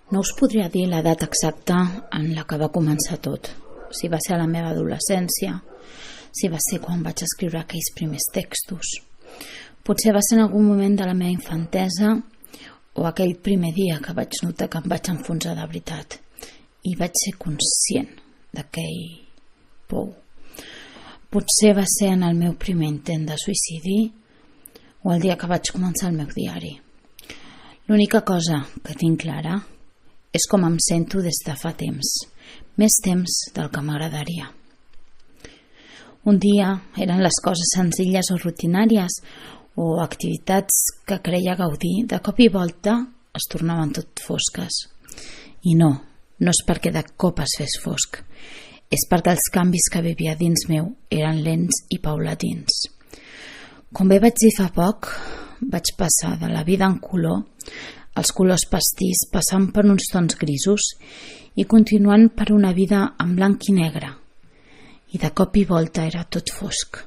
No us podria dir la data exacta en la que va començar tot. Si va ser a la meva adolescència, si va ser quan vaig escriure aquells primers textos. Potser va ser en algun moment de la meva infantesa o aquell primer dia que vaig notar que em vaig enfonsar de veritat i vaig ser conscient d'aquell pou. Potser va ser en el meu primer intent de suïcidi o el dia que vaig començar el meu diari. L'única cosa que tinc clara és com em sento des de fa temps, més temps del que m'agradaria. Un dia eren les coses senzilles o rutinàries o activitats que creia gaudir, de cop i volta es tornaven tot fosques. I no és perquè de cop es fes fosc, és perquè els canvis que vivia dins meu eren lents i paulatins. Com bé vaig dir fa poc, vaig passar de la vida en color als colors pastís, passant per uns tons grisos i continuant per una vida en blanc i negre. I de cop i volta era tot fosc.